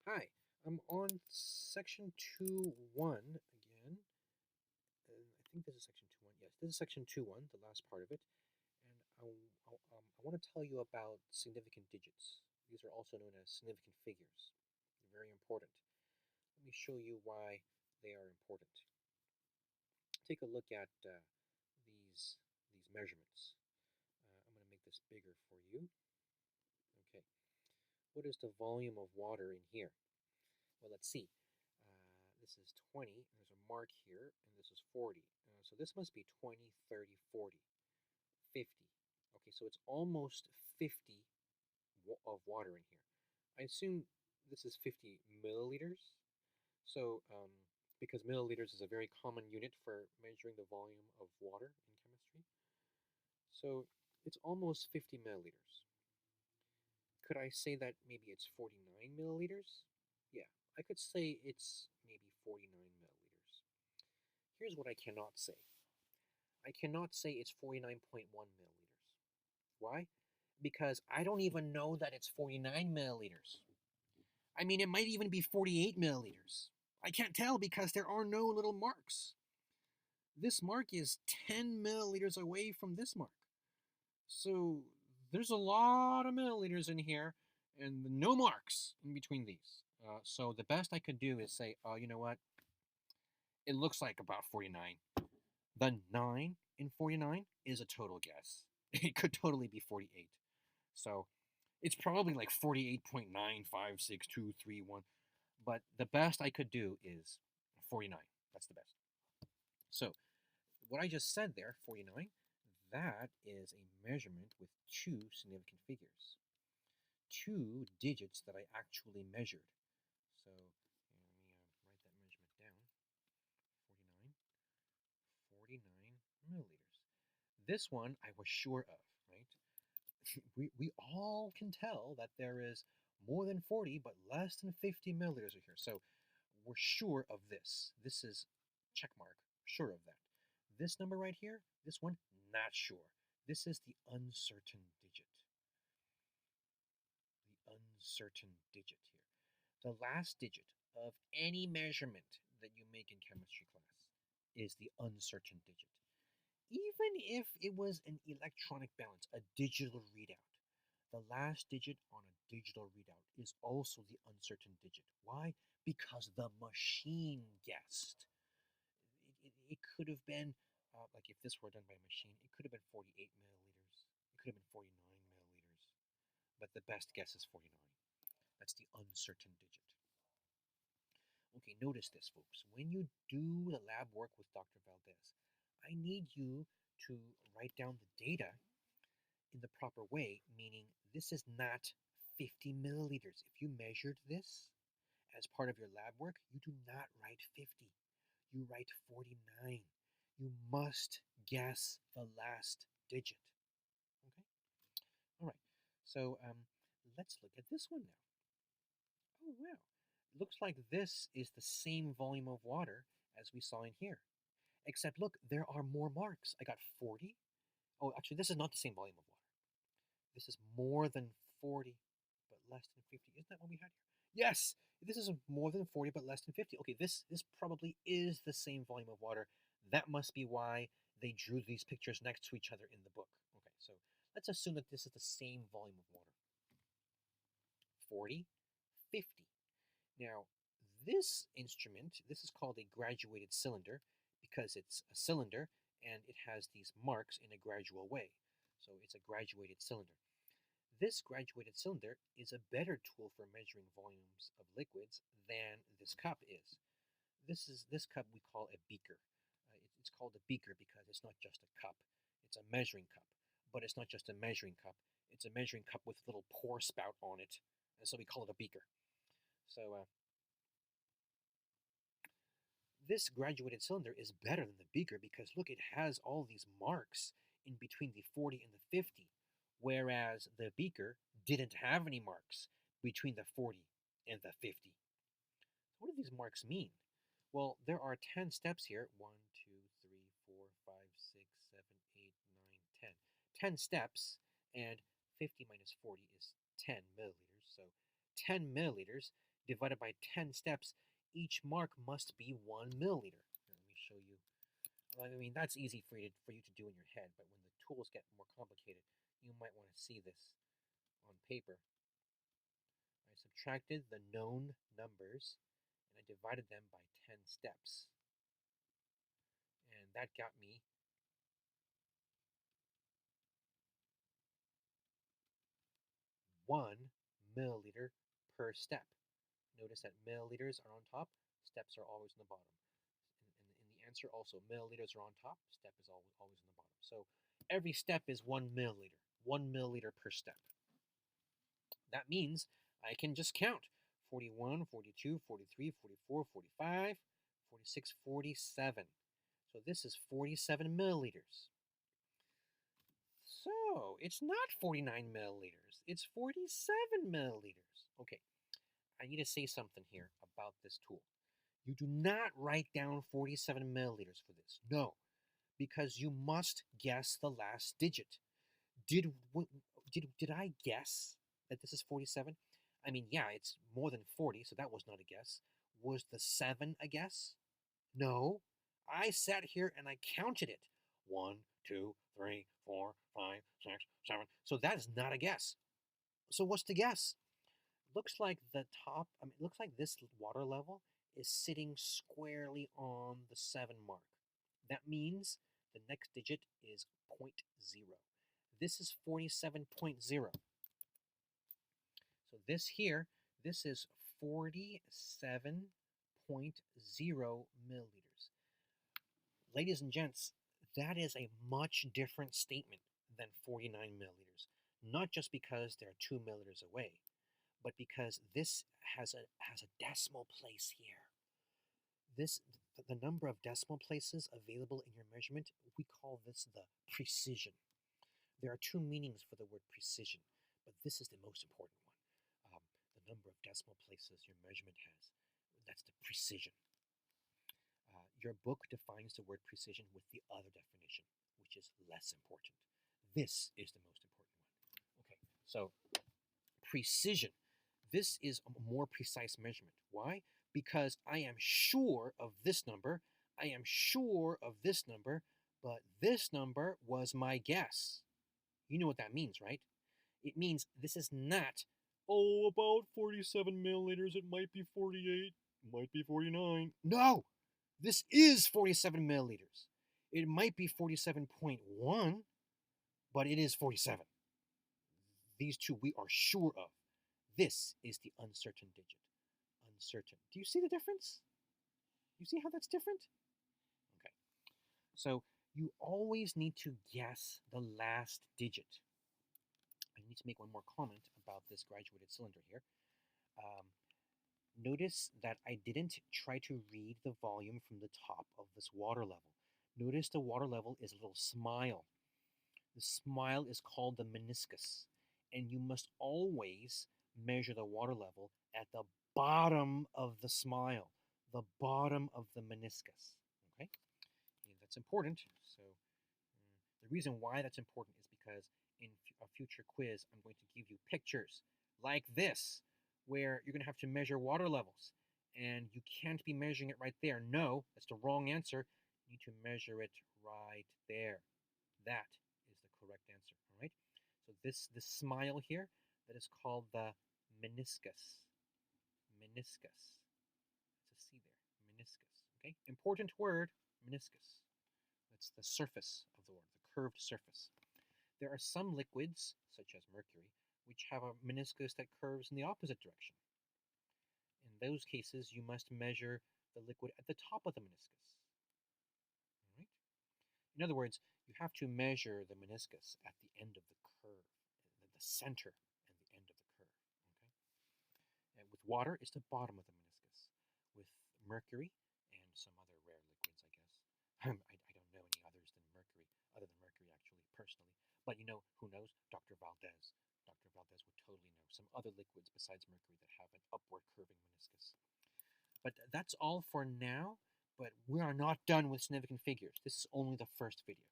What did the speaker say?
Hi, I'm on section 2.1 again. I think this is section 2.1. Yes, this is section 2.1, the last part of it. And I want to tell you about significant digits. These are also known as significant figures. They're very important. Let me show you why they are important. Take a look at these measurements. I'm going to make this bigger for you. Okay, what is the volume of water in here? Well, let's see. This is 20, there's a mark here, and this is 40. So this must be 20, 30, 40, 50. Okay, so it's almost 50 of water in here. I assume this is 50 milliliters. So, because milliliters is a very common unit for measuring the volume of water in chemistry. So it's almost 50 milliliters. Could I say that maybe it's 49 milliliters? Yeah, I could say it's maybe 49 milliliters. Here's what I cannot say. I cannot say it's 49.1 milliliters. Why? Because I don't even know that it's 49 milliliters. I mean, it might even be 48 milliliters. I can't tell because there are no little marks. This mark is 10 milliliters away from this mark. So there's a lot of milliliters in here and no marks in between these. So the best I could do is say, oh, you know what? It looks like about 49. The 9 in 49 is a total guess. It could totally be 48. So it's probably like 48.95623 but the best I could do is 49. That's the best. So what I just said there, 49, that is a measurement with two significant figures, two digits that I actually measured. So let me write that measurement down. 49 milliliters. This one I was sure of, right? we all can tell that there is more than 40 but less than 50 milliliters are here. So we're sure of this. This is check mark, sure of that. This number right here, this one, not sure. This is the uncertain digit. The uncertain digit here. The last digit of any measurement that you make in chemistry class is the uncertain digit. Even if it was an electronic balance, a digital readout, the last digit on a digital readout is also the uncertain digit. Why? Because the machine guessed. It could have been, like if this were done by a machine, it could have been 48 milliliters. It could have been 49 milliliters. But the best guess is 49. That's the uncertain digit. Okay, notice this, folks. When you do the lab work with Dr. Valdez, I need you to write down the data in the proper way, meaning this is not 50 milliliters. If you measured this as part of your lab work, you do not write 50. You write 49. You must guess the last digit. Okay? All right. So let's look at this one now. Oh, wow. Looks like this is the same volume of water as we saw in here. Except look, there are more marks. I got 40. Oh, actually, this is not the same volume of water. This is more than 40, but less than 50. Isn't that what we had here? Yes, this is more than 40, but less than 50. Okay, this probably is the same volume of water. That must be why they drew these pictures next to each other in the book. Okay, so let's assume that this is the same volume of water. 40, 50. Now, this instrument, this is called a graduated cylinder because it's a cylinder and it has these marks in a gradual way. So it's a graduated cylinder. This graduated cylinder is a better tool for measuring volumes of liquids than this cup is. This cup we call a beaker. It's called a beaker because it's not just a cup, it's a measuring cup. But it's not just a measuring cup, it's a measuring cup with a little pour spout on it, and so we call it a beaker. So this graduated cylinder is better than the beaker because look, it has all these marks in between the 40 and the 50, whereas the beaker didn't have any marks between the 40 and the 50. What do these marks mean? Well, there are 10 steps here. 1, 2, 3, 4, 5, 6, 7, 8, 9, 10. 10 steps, and 50 minus 40 is 10 milliliters. So 10 milliliters divided by 10 steps, each mark must be 1 milliliter. Here, let me show you. I mean, that's easy for you to do in your head, but when the tools get more complicated, you might want to see this on paper. I subtracted the known numbers and I divided them by 10 steps. And that got me 1 milliliter per step. Notice that milliliters are on top, steps are always on the bottom. In the answer also, milliliters are on top, step is always on the bottom. So every step is 1 milliliter, 1 milliliter per step. That means I can just count 41, 42, 43, 44, 45, 46, 47. So this is 47 milliliters. So it's not 49 milliliters, it's 47 milliliters. Okay, I need to say something here about this tool. You do not write down 47 milliliters for this. No, because you must guess the last digit. Did I guess that this is 47? I mean, yeah, it's more than 40, so that was not a guess. Was the 7 a guess? No. I sat here and I counted it. 1, 2, 3, 4, 5, 6, 7. So that is not a guess. So what's the guess? Looks like looks like this water level is sitting squarely on the 7 mark. That means the next digit is 0.0. This is 47.0. So this is 47.0 milliliters. Ladies and gents, that is a much different statement than 49 milliliters. Not just because they're 2 milliliters away, but because this has a decimal place here. The number of decimal places available in your measurement, we call this the precision. There are 2 meanings for the word precision, but this is the most important one. The number of decimal places your measurement has, that's the precision. Your book defines the word precision with the other definition, which is less important. This is the most important one. Okay, so precision. This is a more precise measurement. Why? Because I am sure of this number, I am sure of this number, but this number was my guess. You know what that means, right? It means this is not, oh, about 47 milliliters, it might be 48, it might be 49. No! This is 47 milliliters. It might be 47.1, but it is 47. These two we are sure of. This is the uncertain digit. Uncertain. Do you see the difference? You see how that's different? Okay. So you always need to guess the last digit. I need to make one more comment about this graduated cylinder here. Notice that I didn't try to read the volume from the top of this water level. Notice the water level is a little smile. The smile is called the meniscus, and you must always measure the water level at the bottom of the smile, the bottom of the meniscus. Okay, and that's important. So the reason why that's important is because in a future quiz, I'm going to give you pictures like this, where you're going to have to measure water levels, and you can't be measuring it right there. No, that's the wrong answer. You need to measure it right there. That is the correct answer, all right? So this smile here, that is called the meniscus. Meniscus. It's a C there. Meniscus, okay? Important word, meniscus. That's the surface of the water, the curved surface. There are some liquids, such as mercury, which have a meniscus that curves in the opposite direction. In those cases, you must measure the liquid at the top of the meniscus. All right? In other words, you have to measure the meniscus at the end of the curve, the center and the end of the curve. Okay? And with water, it's the bottom of the meniscus. With mercury and some other rare liquids, I guess. I don't know any others than mercury, other than mercury actually, personally. But you know, who knows? Dr. Valdez. Dr. Valdez would totally know some other liquids besides mercury that have an upward curving meniscus. But that's all for now, but we are not done with significant figures. This is only the first video.